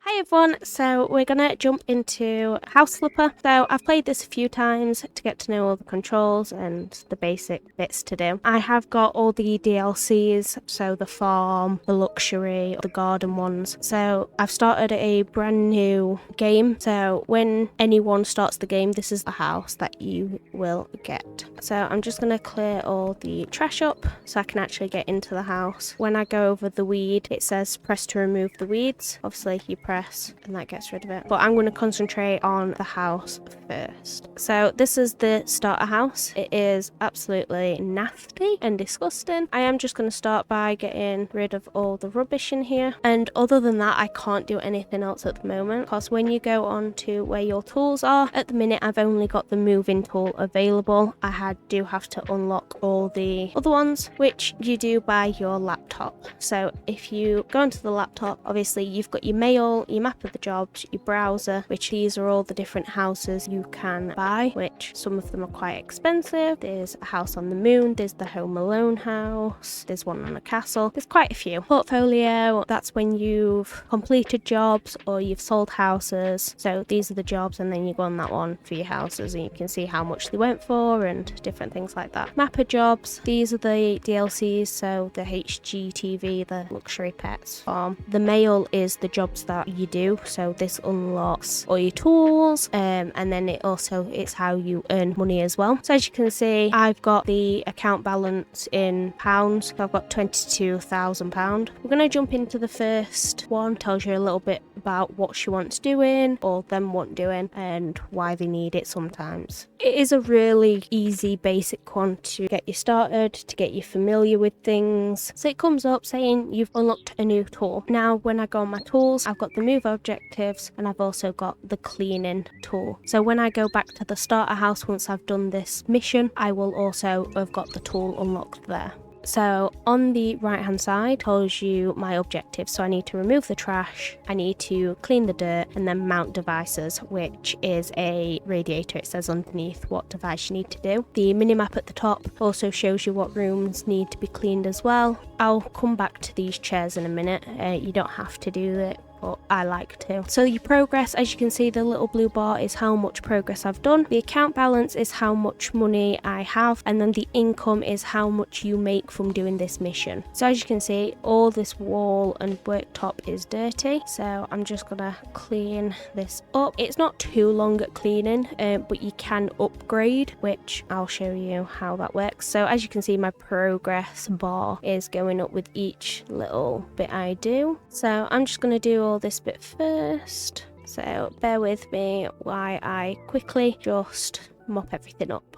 Hi everyone, so we're gonna jump into House Flipper. So I've played this a few times to get to know all the controls and the basic bits to do. I have got all the DLCs, so the farm, the luxury, the garden ones. So I've started a brand new game. So when anyone starts the game, this is the house that you will get. So I'm just gonna clear all the trash up so I can actually get into the house. When I go over the weed, it says press to remove the weeds. Obviously you press and that gets rid of it, but I'm going to concentrate on the house first. So this is the starter house. It is absolutely nasty and disgusting. I am just going to start by getting rid of all the rubbish in here, and other than that I can't do anything else at the moment, because when you go on to where your tools are, at the minute I've only got the moving tool available. I do have to unlock all the other ones, which you do by your laptop. So if you go into the laptop, obviously you've got your mail, your map of the jobs, your browser, which these are all the different houses you can buy, which some of them are quite expensive. There's a house on the moon, there's the Home Alone house, there's one on a castle, there's quite a few. Portfolio, that's when you've completed jobs or you've sold houses. So these are the jobs, and then you go on that one for your houses and you can see how much they went for and different things like that. Map of jobs, these are the DLCs, so the HGTV, the luxury pets farm. The mail is the jobs that you do, so this unlocks all your tools, and then it's how you earn money as well. So as you can see, I've got the account balance in pounds, so I've got £22,000. We're going to jump into the first one. Tells you a little bit about what she wants doing or them want doing and why they need it sometimes. It is a really easy basic one to get you started, to get you familiar with things. So it comes up saying you've unlocked a new tool. Now when I go on my tools, I've got the move objectives and I've also got the cleaning tool. So when I go back to the starter house once I've done this mission, I will also have got the tool unlocked there. So on the right hand side tells you my objectives. So I need to remove the trash, I need to clean the dirt, and then mount devices, which is a radiator. It says underneath what device you need to do. The minimap at the top also shows you what rooms need to be cleaned as well. I'll come back to these chairs in a minute. You don't have to do it, but I like to. So your progress, as you can see, the little blue bar is how much progress I've done. The account balance is how much money I have, and then the income is how much you make from doing this mission. So as you can see, all this wall and worktop is dirty, so I'm just gonna clean this up. It's not too long at cleaning, but you can upgrade, which I'll show you how that works. So as you can see, my progress bar is going up with each little bit I do. So I'm just gonna do all this bit first, so bear with me while I quickly just mop everything up.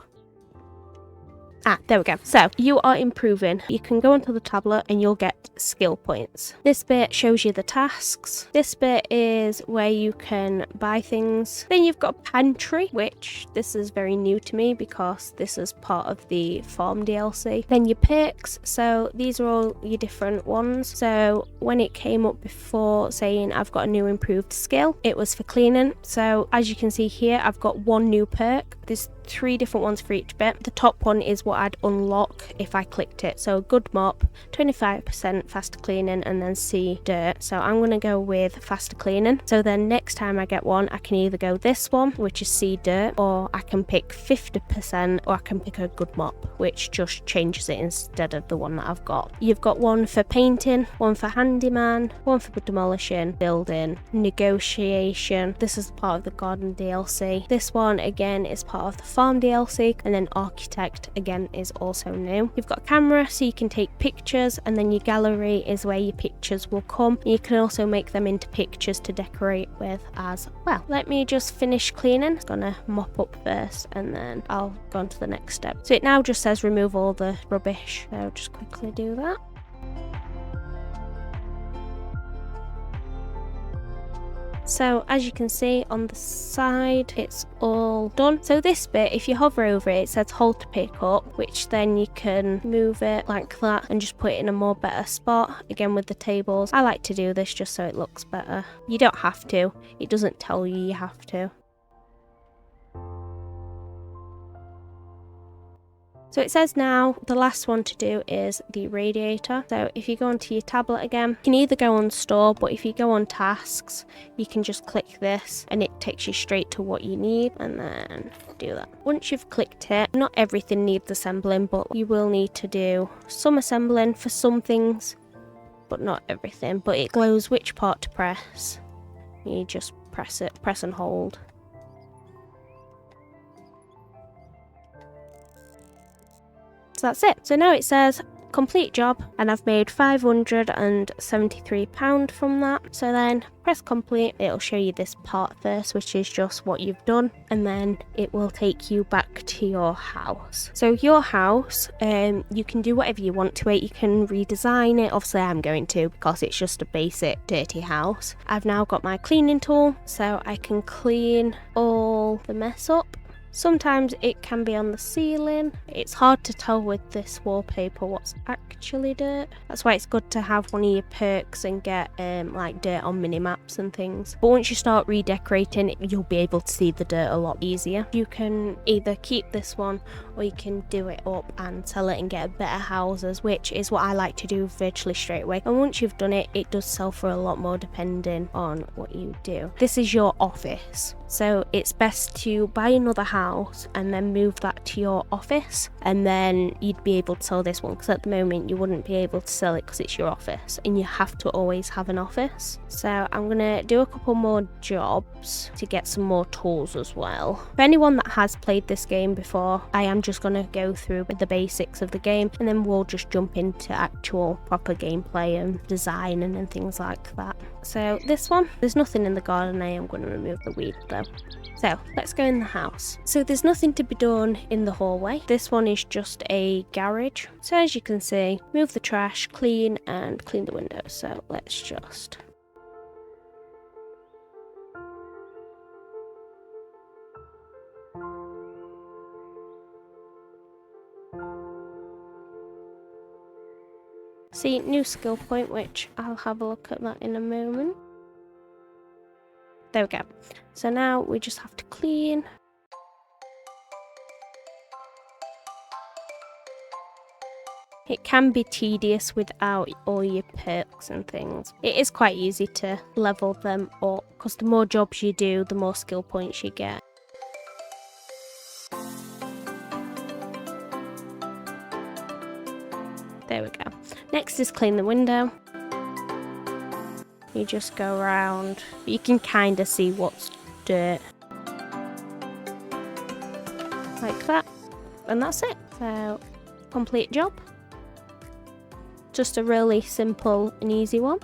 There we go. So you are improving. You can go onto the tablet and you'll get skill points. This bit shows you the tasks. This bit is where you can buy things. Then you've got pantry, which this is very new to me because this is part of the farm DLC. Then your perks. So these are all your different ones. So when it came up before saying I've got a new improved skill, it was for cleaning. So as you can see here, I've got one new perk. There's 3 different ones for each bit. The top one is what I'd unlock if I clicked it. So good mop, 25% faster cleaning, and then C dirt. So I'm going to go with faster cleaning. So then next time I get one, I can either go this one, which is C dirt, or I can pick 50%, or I can pick a good mop, which just changes it instead of the one that I've got. You've got one for painting, one for handyman, one for demolishing, building, negotiation. This is part of the garden DLC. This one again is part of the farm DLC, and then architect again is also new. You've got camera, so you can take pictures, and then your gallery is where your pictures will come. You can also make them into pictures to decorate with as well. Let me just finish cleaning. I'm gonna mop up first and then I'll go on to the next step. So it now just says remove all the rubbish, so I'll just quickly do that. So as you can see on the side, it's all done. So this bit, if you hover over it, it says hold to pick up, which then you can move it like that and just put it in a more better spot. Again with the tables, I like to do this just so it looks better. You don't have to, it doesn't tell you you have to. So it says now the last one to do is the radiator. So if you go onto your tablet again, you can either go on store, but if you go on tasks, you can just click this and it takes you straight to what you need, and then do that. Once you've clicked it, not everything needs assembling, but you will need to do some assembling for some things, but not everything. But it glows which part to press. You just press it, press and hold. So that's it. So now it says complete job, and I've made £573 from that. So then press complete. It'll show you this part first, which is just what you've done, and then it will take you back to your house. So your house, you can do whatever you want to it. You can redesign it. Obviously I'm going to, because it's just a basic dirty house. I've now got my cleaning tool, so I can clean all the mess up. Sometimes it can be on the ceiling. It's hard to tell with this wallpaper what's actually dirt. That's why it's good to have one of your perks and get like dirt on mini-maps and things. But once you start redecorating, you'll be able to see the dirt a lot easier. You can either keep this one or you can do it up and sell it and get better houses, which is what I like to do virtually straight away. And once you've done it, it does sell for a lot more depending on what you do. This is your office. So it's best to buy another house and then move that to your office, and then you'd be able to sell this one, because at the moment you wouldn't be able to sell it because it's your office and you have to always have an office. So I'm gonna do a couple more jobs to get some more tools as well. For anyone that has played this game before, I am just gonna go through the basics of the game, and then we'll just jump into actual proper gameplay and design and things like that. So this one, there's nothing in the garden. I am going to remove the weed though. So let's go in the house. So there's nothing to be done in the hallway. This one is just a garage. So as you can see, move the trash, clean, and clean the windows. So let's just... See, new skill point, which I'll have a look at that in a moment. There we go. So now we just have to clean. It can be tedious without all your perks and things. It is quite easy to level them up, because the more jobs you do, the more skill points you get. There we go. Next is clean the window. You just go around. You can kind of see what's dirt. Like that. And that's it. So, complete job. Just a really simple and easy one.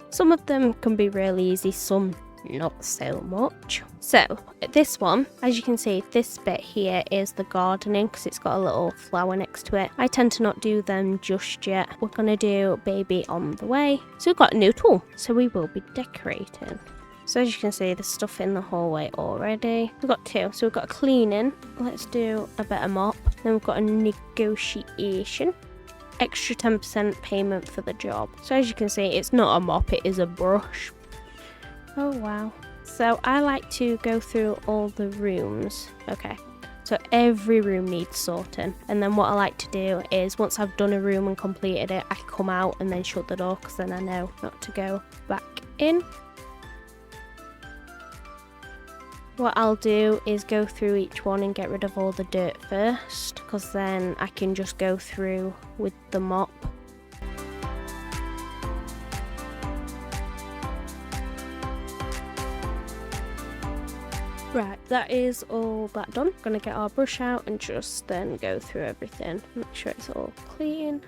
Some of them can be really easy, some not so much. So this one, as you can see, this bit here is the gardening, because it's got a little flower next to it. I tend to not do them just yet. We're gonna do baby on the way. So we've got a new tool, so we will be decorating. So as you can see, there's stuff in the hallway already. We've got two. So we've got a cleaning. Let's do a better mop. Then we've got a negotiation. Extra 10% payment for the job. So as you can see, it's not a mop, it is a brush. Oh wow. So I like to go through all the rooms. Okay, so every room needs sorting. And then what I like to do is, once I've done a room and completed it, I come out and then shut the door, because then I know not to go back in. What I'll do is go through each one and get rid of all the dirt first, because then I can just go through with the mop. Right, that is all that done. Gonna get our brush out and just then go through everything. Make sure it's all clean.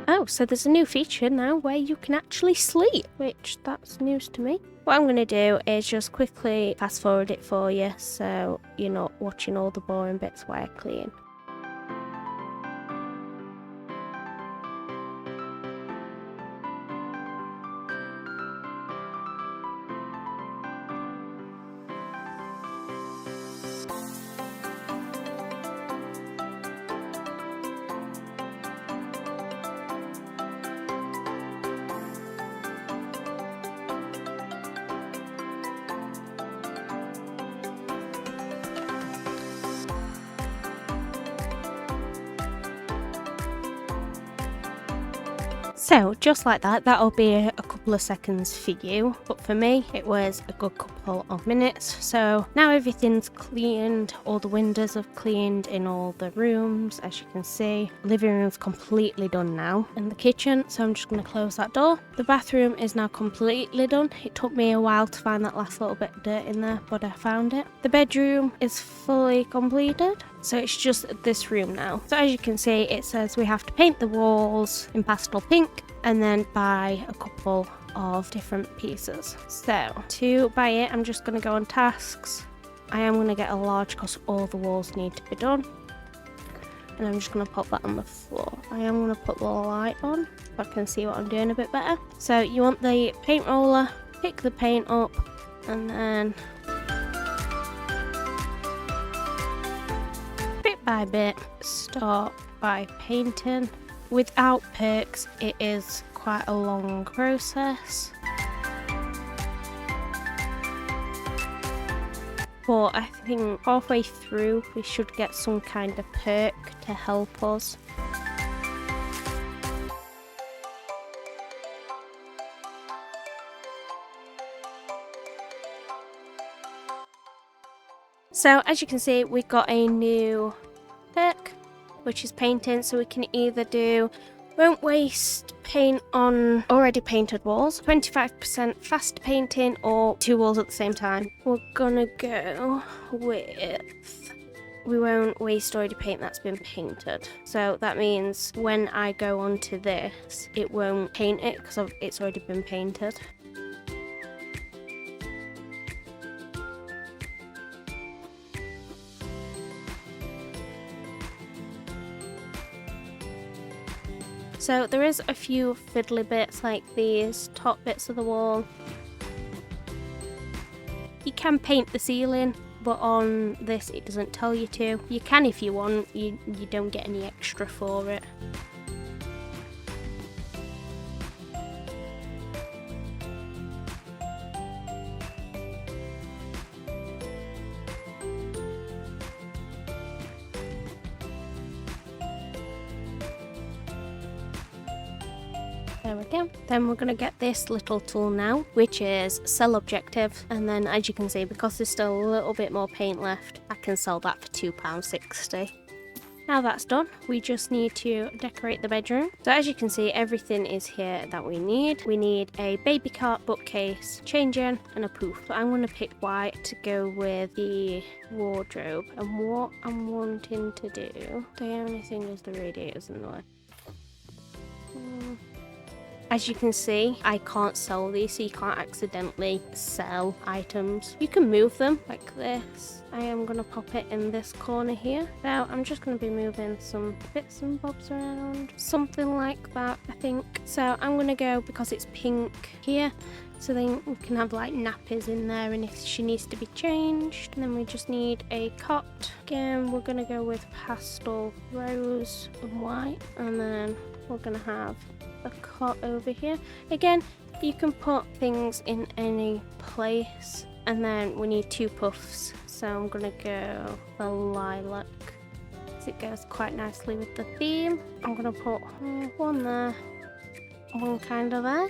Oh, so there's a new feature now where you can actually sleep, which that's news to me. What I'm going to do is just quickly fast forward it for you, so you're not watching all the boring bits while I clean. So just like that, that'll be a couple of seconds for you, but for me it was a good couple of minutes. So now everything's cleaned, all the windows have cleaned in all the rooms, as you can see. Living room's completely done now, and the kitchen, so I'm just going to close that door. The bathroom is now completely done. It took me a while to find that last little bit of dirt in there, but I found it. The bedroom is fully completed, so it's just this room now. So as you can see, it says we have to paint the walls in pastel pink and then buy a couple of different pieces. So to buy it, I'm just going to go on tasks. I am going to get a large because all the walls need to be done. And I'm just going to pop that on the floor. I am going to put the light on so I can see what I'm doing a bit better. So you want the paint roller, pick the paint up, and then bit by bit start by painting. Without perks, it is quite a long process. But I think halfway through we should get some kind of perk to help us. So as you can see, we got a new perk, which is painting. So we can either do won't waste paint on already painted walls, 25% fast painting, or 2 walls at the same time. We're gonna go with we won't waste already paint that's been painted. So that means when I go onto this, it won't paint it because it's already been painted. So there is a few fiddly bits like these top bits of the wall. You can paint the ceiling, but on this it doesn't tell you to. You can if you want, you don't get any extra for it. There we go. Then we're going to get this little tool now, which is sell objective. And then as you can see, because there's still a little bit more paint left, I can sell that for £2.60. Now that's done, we just need to decorate the bedroom. So as you can see, everything is here that we need. We need a baby cot, bookcase, changing, and a poof. So I'm going to pick white to go with the wardrobe. And what I'm wanting to do, the only thing is the radiators in the way. As you can see, I can't sell these, so you can't accidentally sell items. You can move them like this. I am going to pop it in this corner here. Now I'm just going to be moving some bits and bobs around. Something like that, I think. So I'm going to go, because it's pink here, so then we can have like nappies in there, and if she needs to be changed. And then we just need a cot. Again, we're going to go with pastel rose and white. And then we're going to have a cot over here. Again, you can put things in any place. And then we need 2 puffs, so I'm gonna go for lilac because it goes quite nicely with the theme. I'm gonna put one there, one kind of there.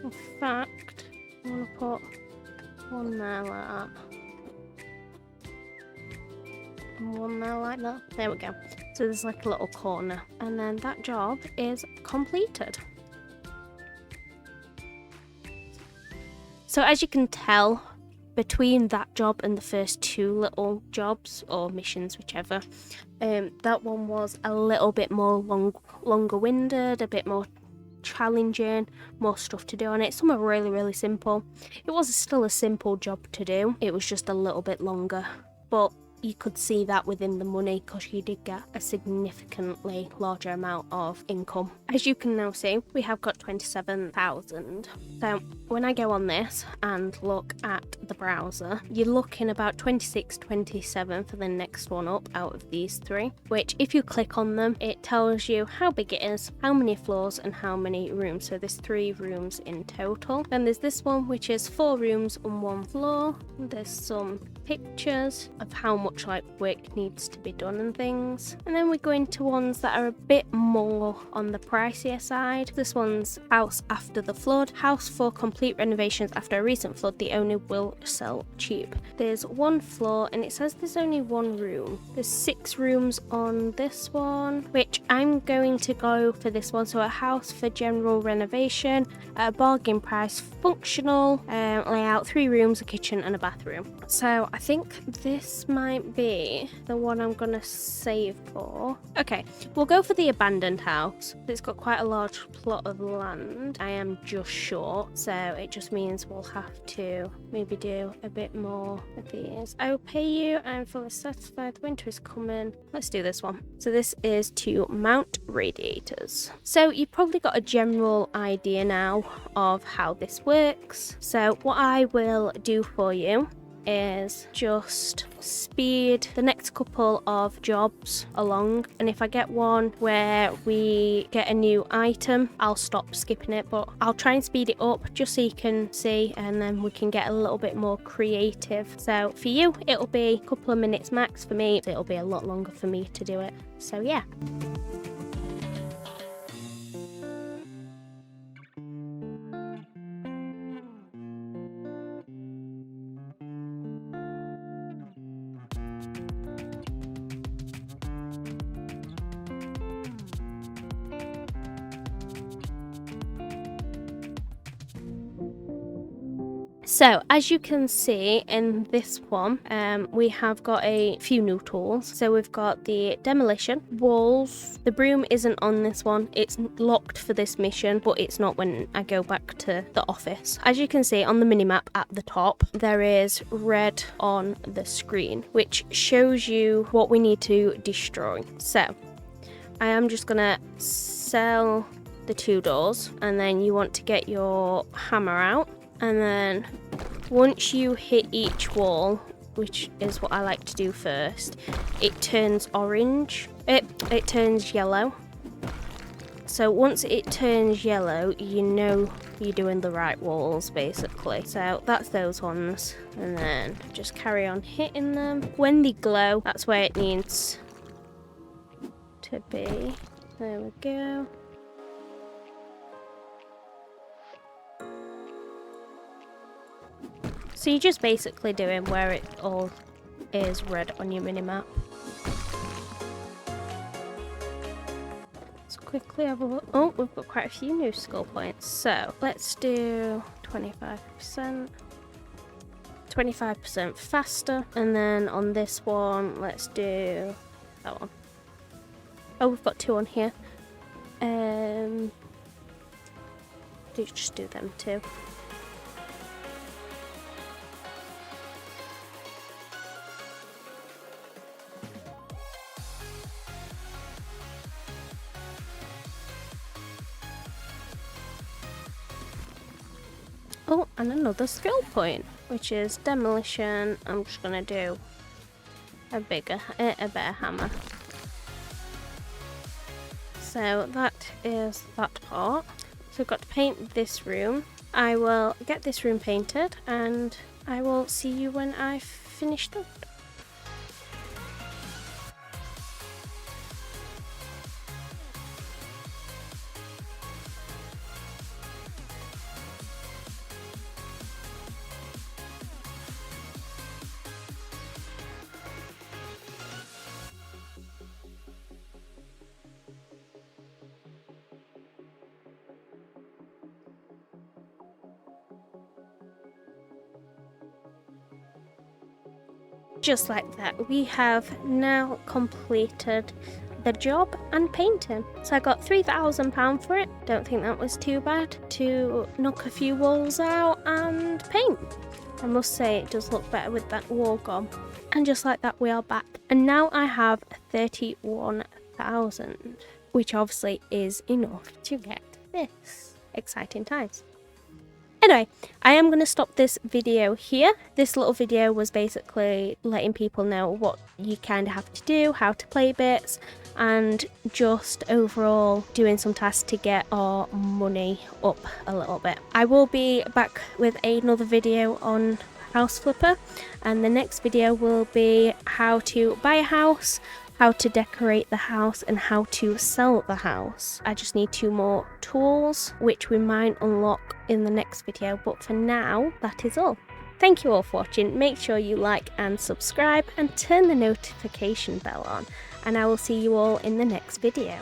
In fact, I'm gonna put one there like that, and one there like that. There we go. So there's like a little corner, and then that job is completed. So as you can tell, between that job and the first 2 little jobs or missions, whichever, that one was a little bit more longer winded, a bit more challenging, more stuff to do on it. Some are really simple. It was still a simple job to do, it was just a little bit longer, but you could see that within the money because you did get a significantly larger amount of income. As you can now see, we have got 27,000. So when I go on this and look at the browser, you're looking about 26, 27 for the next one up out of these 3, which if you click on them, it tells you how big it is, how many floors and how many rooms. So there's 3 rooms in total. Then there's this one, which is 4 rooms and 1 floor. There's some pictures of how much like work needs to be done and things. And then we go into ones that are a bit more on the pricier side. This one's house after the flood. House for complete renovations after a recent flood. The owner will sell cheap. There's one floor and it says there's only one room. There's 6 rooms on this one, which I'm going to go for this one. So a house for general renovation at a bargain price, functional layout, 3 rooms, a kitchen and a bathroom. So I think this might be the one I'm gonna save for. Okay, we'll go for the abandoned house. It's got quite a large plot of land. I am just short, so it just means we'll have to maybe do a bit more of these. I will pay you. I'm fully satisfied. Winter is coming. Let's do this one. So this is to mount radiators. So you've probably got a general idea now of how this works. So what I will do for you is just speed the next couple of jobs along, and if I get one where we get a new item, I'll stop skipping it, but I'll try and speed it up just so you can see, and then we can get a little bit more creative. So for you it'll be a couple of minutes max. For me it'll be a lot longer for me to do it. So yeah. So as you can see in this one, we have got a few new tools. So we've got the demolition, walls. The broom isn't on this one. It's locked for this mission, but it's not when I go back to the office. As you can see on the minimap at the top, there is red on the screen, which shows you what we need to destroy. So I am just gonna sell the 2 doors, and then you want to get your hammer out. And then once you hit each wall, which is what I like to do first, it turns orange. It turns yellow. So once it turns yellow, you know you're doing the right walls basically. So that's those ones, and then just carry on hitting them. When they glow, that's where it needs to be. There we go. So you're just basically doing where it all is red on your minimap. Let's quickly have a look. Oh, we've got quite a few new skill points. So let's do 25%. 25% faster. And then on this one, let's do that one. Oh, we've got 2 on here. Just do them 2. Oh, and another skill point, which is demolition. I'm just gonna do a better hammer. So that is that part. So I've got to paint this room. I will get this room painted, and I will see you when I've finished it. Just like that, we have now completed the job and painting. So I got £3,000 for it. Don't think that was too bad to knock a few walls out and paint. I must say it does look better with that wall gone. And just like that, we are back. And now I have 31,000, which obviously is enough to get this. Exciting times. Anyway, I am going to stop this video here. This little video was basically letting people know what you kind of have to do, how to play bits, and just overall doing some tasks to get our money up a little bit. I will be back with another video on House Flipper, and the next video will be how to buy a house, how to decorate the house, and how to sell the house. I just need 2 more tools, which we might unlock in the next video, but for now, that is all. Thank you all for watching. Make sure you like and subscribe and turn the notification bell on, and I will see you all in the next video.